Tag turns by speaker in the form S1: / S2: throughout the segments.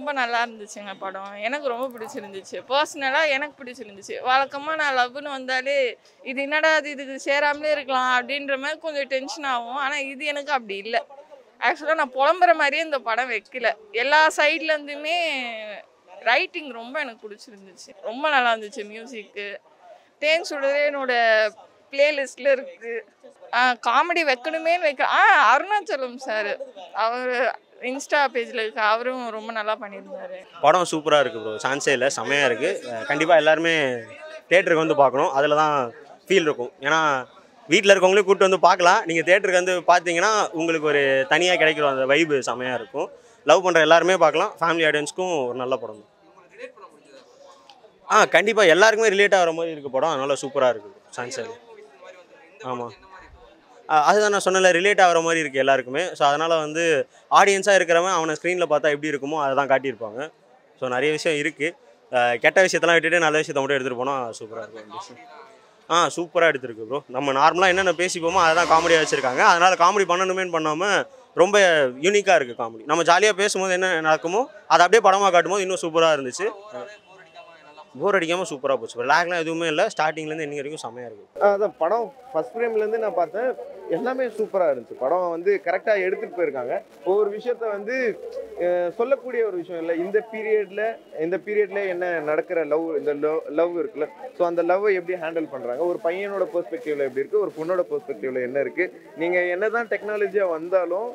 S1: ரொம்ப நல்லா இருந்துச்சுங்க படம். எனக்கு ரொம்ப பிடிச்சிருந்துச்சு. பர்சனலா எனக்கு பிடிச்சிருந்துச்சு. வழக்கமா நான் லவ்வுன்னு வந்தாலே, இது என்னடா இது இதுக்கு சேராமலே இருக்கலாம் அப்படின்ற மாரி கொஞ்சம் டென்ஷன் ஆகும். ஆனா இது எனக்கு அப்படி இல்ல. ஆக்சுவலா நான் புலம்புற மாரியே இந்த படம் வைக்கல. எல்லா சைட்லேருந்துமே ரைட்டிங் ரொம்ப எனக்கு பிடிச்சிருந்துச்சு. ரொம்ப நல்லா இருந்துச்சு மியூசிக்கு. தேன் சுடரே என்னோட பிளேலிஸ்ட்ல இருக்கு. காமெடி வைக்கணுமேன்னு அருணாச்சலம் சார் அவர் இன்ஸ்டா பேஜில் இருக்கு. அவரும் ரொம்ப நல்லா பண்ணியிருந்தாரு.
S2: படம் சூப்பராக இருக்குது ப்ரோ, சான்ஸே இல்லை, செம்மையாக இருக்குது. கண்டிப்பாக எல்லாருமே தேட்டருக்கு வந்து பார்க்கணும், அதில் தான் ஃபீல் இருக்கும். ஏன்னா வீட்டில் இருக்கவங்களையும் கூப்பிட்டு வந்து பார்க்கலாம், நீங்கள் தேட்டருக்கு வந்து பார்த்தீங்கன்னா உங்களுக்கு ஒரு தனியாக கிடைக்கிற அந்த வைபு செம்மையாக இருக்கும். லவ் பண்ணுற எல்லாருமே பார்க்கலாம், ஃபேமிலி ஆடியன்ஸ்க்கும் ஒரு நல்ல படம் தான். கண்டிப்பாக எல்லாருக்குமே ரிலேட் ஆகிற மாதிரி இருக்குது படம், அதனால் சூப்பராக இருக்குது, சான்ஸே இல்லை. ஆமாம், அதுதான் நான் சொன்னல, ரிலேட் ஆகிற மாதிரி இருக்குது எல்லாருக்குமே. ஸோ அதனால் வந்து ஆடியன்ஸாக இருக்கிறவன் அவனை ஸ்க்ரீனில் பார்த்தா எப்படி இருக்குமோ அதை தான் காட்டியிருப்பாங்க. ஸோ நிறைய விஷயம் இருக்குது. கெட்ட விஷயத்தெல்லாம் விட்டுட்டு நல்ல விஷயத்தை மட்டும் எடுத்துகிட்டு போனால் சூப்பராக இருக்கும். சூப்பராக எடுத்துருக்கு ப்ரோ. நம்ம நார்மலாக என்னென்ன பேசிப்போமோ அதை தான் காமெடியாக வச்சுருக்காங்க. அதனால் காமெடி பண்ணணுமேன்னு பண்ணாமல் ரொம்ப யூனிக்காக இருக்குது காமெடி. நம்ம ஜாலியாக பேசும்போது என்ன நடக்குமோ அதை அப்படியே படமாக காட்டும்போது இன்னும் சூப்பராக இருந்துச்சு. போர் அடிக்காமல் சூப்பராக போச்சு. லேக்லாம் எதுவுமே இல்லை, ஸ்டார்டிங்லேருந்து இன்னி வரைக்கும் செம்மையாக இருக்குது.
S3: அதான் படம் ஃபர்ஸ்ட் ஃப்ரேம்லேருந்து நான் பார்த்தேன், எல்லாமே சூப்பராக இருந்துச்சு. படம் வந்து கரெக்டாக எடுத்துகிட்டு போயிருக்காங்க. ஒவ்வொரு விஷயத்த வந்து சொல்லக்கூடிய ஒரு விஷயம் இல்லை. இந்த பீரியடில் என்ன நடக்கிற லவ் இருக்குல்ல, ஸோ அந்த லவ்வை எப்படி ஹேண்டில் பண்ணுறாங்க, ஒரு பையனோட பெர்ஸ்பெக்டிவில் எப்படி இருக்குது, ஒரு பொண்ணோட பெர்ஸ்பெக்டிவில் என்ன இருக்குது. நீங்கள் என்ன தான் டெக்னாலஜியாக வந்தாலும்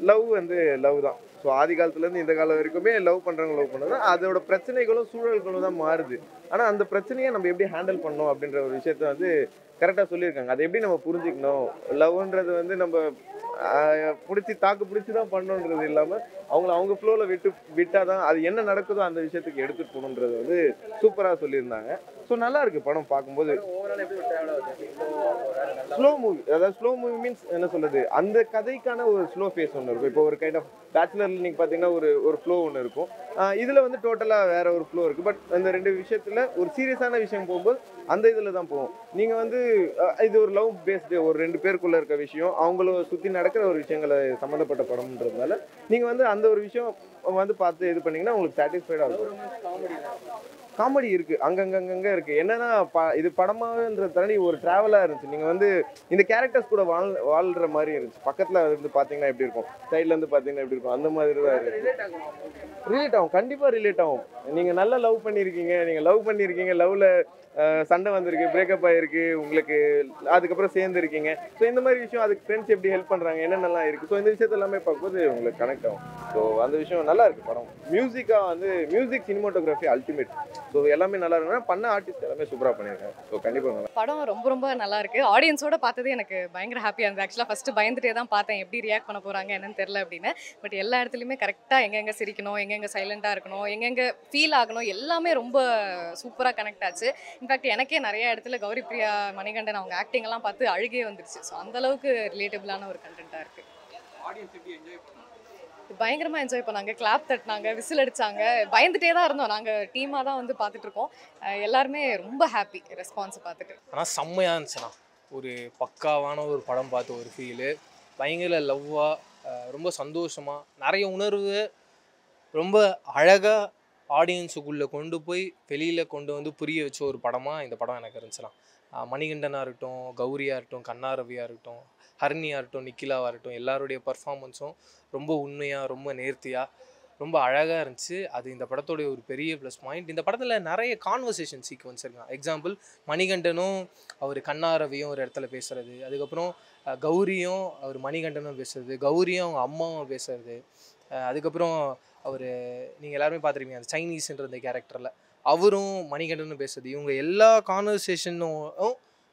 S3: லவ் வந்து லவ் தான். ஸோ ஆதி காலத்துலேருந்து இந்த காலம் வரைக்குமே லவ் பண்ணுறது அதோட பிரச்சனைகளும் சூழல்களும் தான் மாறுது. ஆனால் அந்த பிரச்சனையை நம்ம எப்படி ஹேண்டில் பண்ணணும் அப்படின்ற ஒரு விஷயத்த வந்து கரெக்டாக சொல்லியிருக்காங்க. அதை எப்படி நம்ம புரிஞ்சுக்கணும், லவ்ன்றது வந்து நம்ம தாக்கு பிடிச்சி தான் பண்ணணுன்றது இல்லாமல் அவங்க ஃப்ளோவில் விட்டால் தான் அது என்ன நடக்குதோ அந்த விஷயத்துக்கு எடுத்துகிட்டு போகணுன்றது வந்து சூப்பராக சொல்லியிருந்தாங்க. ஸோ நல்லா இருக்குது படம் பார்க்கும்போது. ஸ்லோ மூவி, அதாவது ஸ்லோ மூவி மீன்ஸ் என்ன சொல்கிறது, அந்த கதைக்கான ஒரு ஸ்லோ ஃபேஸ் ஒன்று இருக்கும். இப்போ ஒரு கைண்ட் ஆஃப் பேச்சுலரில் நீங்கள் பார்த்தீங்கன்னா ஒரு ஃப்ளோ ஒன்று இருக்கும். இதில் வந்து டோட்டலாக வேற ஒரு ஃப்ளோ இருக்குது. பட் அந்த ரெண்டு விஷயத்தில் ஒரு சீரியஸான விஷயம் போகும்போது அந்த இதில் தான் போகும். நீங்கள் வந்து இது ஒரு லவ் பேஸ்டு, ஒரு ரெண்டு பேருக்குள்ளே இருக்க விஷயம், அவங்கள சுற்றி நடக்கிற ஒரு விஷயங்களை சம்மந்தப்பட்ட படம்ன்றதுனால நீங்கள் வந்து அந்த ஒரு விஷயம் வந்து பார்த்து இது பண்ணிங்கன்னா உங்களுக்கு சாட்டிஸ்ஃபைடாக இருக்கும். காமெடி இருக்குது, அங்கங்கே இருக்குது. என்னன்னா இது படமாகன்றது தாண்டி ஒரு ட்ராவலாக இருந்துச்சு. நீங்கள் வந்து இந்த கேரக்டர்ஸ் கூட வாழ்கிற மாதிரி இருந்துச்சு. பக்கத்தில் இருந்து பார்த்தீங்கன்னா எப்படி இருக்கும், சைட்லேருந்து பார்த்தீங்கன்னா எப்படி இருக்கும், அந்த மாதிரி தான் இருக்குது. ரிலேட் ஆகும், கண்டிப்பாக ரிலேட் ஆகும். நீங்கள் நல்லா லவ் பண்ணியிருக்கீங்க, லவ்வில் சண்டை வந்திருக்கு, பிரேக்கப் ஆகிருக்கு உங்களுக்கு, அதுக்கப்புறம் சேர்ந்துருக்கீங்க. ஸோ இந்த மாதிரி விஷயம், அதுக்கு ஃப்ரெண்ட்ஸ் எப்படி ஹெல்ப் பண்ணுறாங்க, என்னென்னலாம் இருக்குது. ஸோ இந்த விஷயத்த எல்லாமே பார்க்கும்போது உங்களுக்கு கனெக்ட் ஆகும். ஸோ அந்த விஷயம் நல்லா இருக்குது படம். Music cinematography ultimate. ஸோ எல்லாமே நல்லா இருக்குன்னா பண்ண ஆர்டிஸ்ட் எல்லாமே சூப்பராக பண்ணியிருக்காங்க. ஸோ கண்டிப்பாக நல்லா
S4: படம் ரொம்ப நல்லா இருக்குது. ஆடியன்ஸோட பார்த்தது எனக்கு பயங்கர ஹாப்பியாக இருந்தது. ஆக்சுவலாக ஃபஸ்ட்டு பயந்துட்டே தான் பார்த்தேன், எப்படி ரியாக்ட் பண்ண போகிறாங்க என்னன்னு தெரில அப்படின்னு. பட் எல்லா இடத்துலையுமே கரெக்டாக எங்கெங்கே சிரிக்கணும், எங்கெங்கே சைலண்ட்டாக இருக்கணும், எங்கெங்கே ஃபீல் ஆகணும், எல்லாமே ரொம்ப சூப்பராக கனெக்ட் ஆச்சு. இன்ஃபேக்ட் எனக்கே நிறைய இடத்துல கௌரி பிரியா, மணிகண்டன் அவங்க ஆக்டிங் எல்லாம் பார்த்து அழுகே வந்துருச்சு. ஸோ அந்தளவுக்கு ரிலேட்டபிளான ஒரு கண்டென்ட்டாக இருக்குது. பயங்கரமாக என்ஜாய் பண்ணாங்க, கிளாப் தட்டினாங்க, விசில் அடித்தாங்க. பயந்துட்டே தான் இருந்தோம், நாங்கள் டீமாக தான் வந்து பார்த்துட்ருக்கோம். எல்லாருமே ரொம்ப ஹாப்பி ரெஸ்பான்ஸை பார்த்துட்டு.
S5: ஆனால் செம்மையாக இருந்துச்சுண்ணா, ஒரு பக்காவான ஒரு படம் பார்த்து ஒரு ஃபீலு, பயங்கர லவ்வாக, ரொம்ப சந்தோஷமாக, நிறைய உணர்வு, ரொம்ப அழகாக ஆடியன்ஸுக்குள்ளே கொண்டு போய் வெளியில் கொண்டு வந்து புரிய வச்ச ஒரு படமாக இந்த படம் எனக்கு இருந்துச்சுண்ணா. மணிகண்டனாக இருக்கட்டும், கௌரியாக இருக்கட்டும், கண்ணா ரவியாக இருக்கட்டும், ஹரிணியாக இருக்கட்டும், நிக்கிலாவாக இருக்கட்டும், எல்லாருடைய பர்ஃபார்மன்ஸும் ரொம்ப உண்மையாக, ரொம்ப நேர்த்தியாக, ரொம்ப அழகாக இருந்துச்சு. அது இந்த படத்தோடைய ஒரு பெரிய ப்ளஸ் பாயிண்ட். இந்த படத்தில் நிறைய கான்வர்சேஷன் சீக்வன்ஸ் இருக்காங்க. எக்ஸாம்பிள் மணிகண்டனும் அவர் கண்ணா ரவியும் ஒரு இடத்துல பேசுகிறது, அதுக்கப்புறம் கௌரியும் அவர் மணிகண்டனும் பேசுகிறது, கௌரியும் அவங்க அம்மாவும் பேசுகிறது, அதுக்கப்புறம் அவர் நீங்கள் எல்லாருமே பார்த்துருப்பீங்க அந்த சைனீஸ்ன்ற அந்த கேரக்டரில் அவரும் மணிகண்டனும் பேசுறது. இவங்க எல்லா கான்வர்சேஷனும்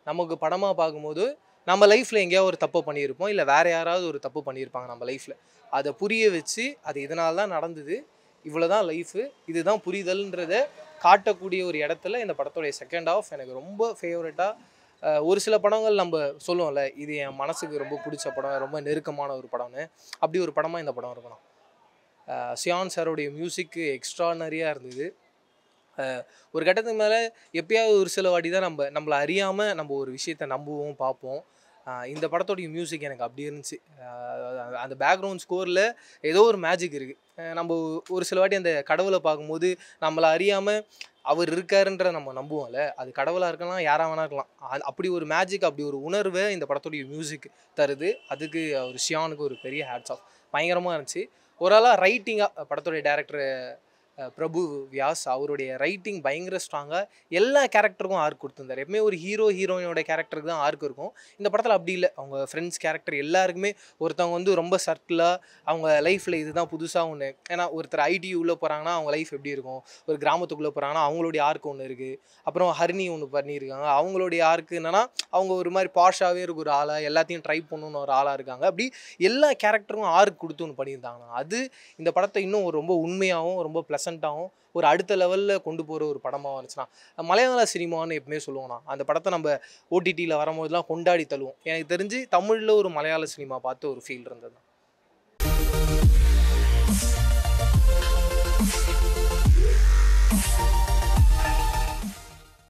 S5: நமக்கு படமாக பார்க்கும்போது நம்ம லைஃப்பில் எங்கேயாவது ஒரு தப்பு பண்ணியிருப்போம், இல்லை வேறு யாராவது ஒரு தப்பு பண்ணியிருப்பாங்க நம்ம லைஃப்பில். அதை புரிய வச்சு அது இதனால தான் நடந்தது, இவ்வளோ தான் லைஃபு, இதுதான் புரிதல்ன்றதை காட்டக்கூடிய ஒரு இடத்துல இந்த படத்தோடைய செகண்ட் ஹாஃப் எனக்கு ரொம்ப ஃபேவரட்டாக. ஒரு சில படங்கள் நம்ம சொல்லுவோம்ல, இது என் மனசுக்கு ரொம்ப பிடிச்ச படம், ரொம்ப நெருக்கமான ஒரு படம்னு, அப்படி ஒரு படமாக இந்த படம் இருக்கணும். சியான் சாரோடைய மியூசிக்கு எக்ஸ்ட்ரானரியாக இருந்தது. ஒரு கட்டத்துக்கு மேலே எப்பயாவது ஒரு சில வாட்டி தான் நம்மளை அறியாமல் நம்ம ஒரு விஷயத்தை நம்புவோம், பார்ப்போம். இந்த படத்தோடைய மியூசிக் எனக்கு அப்படி இருந்துச்சு. அந்த பேக்ரவுண்ட் ஸ்கோரில் ஏதோ ஒரு மேஜிக் இருக்குது. நம்ம ஒரு சில வாட்டி அந்த கடவுளை பார்க்கும்போது நம்மளை அறியாமல் அவர் இருக்காருன்ற நம்ம நம்புவோம்ல, அது கடவுளாக இருக்கலாம், யாராக வேணா இருக்கலாம். அப்படி ஒரு மேஜிக், அப்படி ஒரு உணர்வை இந்த படத்தோடைய மியூசிக் தருது. அதுக்கு அவர் ஷியானுக்கு ஒரு பெரிய ஹேட்ஸ் ஆஃப். பயங்கரமாக இருந்துச்சு. ஒரு ஆளாக ரைட்டிங்காக படத்தோடைய டேரக்டர் பிரபு வியாஸ் அவருடைய ரைட்டிங் பயங்கர ஸ்ட்ராங்காக எல்லா கேரக்டருக்கும் ஆர்க் கொடுத்துருந்தார். எப்பவுமே ஒரு ஹீரோயினோட கேரக்டருக்கு தான் ஆர்க் இருக்கும். இந்த படத்தில் அப்படி இல்லை. அவங்க ஃப்ரெண்ட்ஸ் கேரக்டர் எல்லாருக்குமே ஒருத்தவங்க வந்து ரொம்ப சர்க்கிளாக அவங்க லைஃப்பில் இதுதான் புதுசாக ஒன்று. ஏன்னா ஒருத்தர் ஐடி உள்ளே போகிறாங்கன்னா அவங்க லைஃப் எப்படி இருக்கும், ஒரு கிராமத்துக்குள்ளே போகிறாங்கன்னா அவங்களுடைய ஆர்க் ஒன்று இருக்குது. அப்புறம் ஹரிணி ஒன்று பண்ணியிருக்காங்க, அவங்களுடைய ஆர்க்கு என்னென்னா அவங்க ஒரு மாதிரி பாஷாகவே இருக்க ஒரு ஆளாக எல்லாத்தையும் ட்ரை பண்ணணுன்னு ஒரு ஆளாக இருக்காங்க. அப்படி எல்லா கேரக்டருக்கும் ஆர்க் கொடுத்து ஒன்று பண்ணியிருந்தாங்க. அது இந்த படத்தை இன்னும் ரொம்ப உண்மையாகவும் ரொம்ப ப்ளசண்ட்டாகவும் ஒரு அடுத்த லெவலில் கொண்டு போகிற ஒரு படமாக இருந்துச்சுன்னா, மலையாள சினிமான்னு எப்பவுமே சொல்லுவோம்னா அந்த படத்தை நம்ம ஓடிடியில் வரும்போதெல்லாம் கொண்டாடி தள்ளுவோம். எனக்கு தெரிஞ்சு தமிழில் ஒரு மலையாள சினிமா பார்த்து ஒரு ஃபீல் இருந்தது.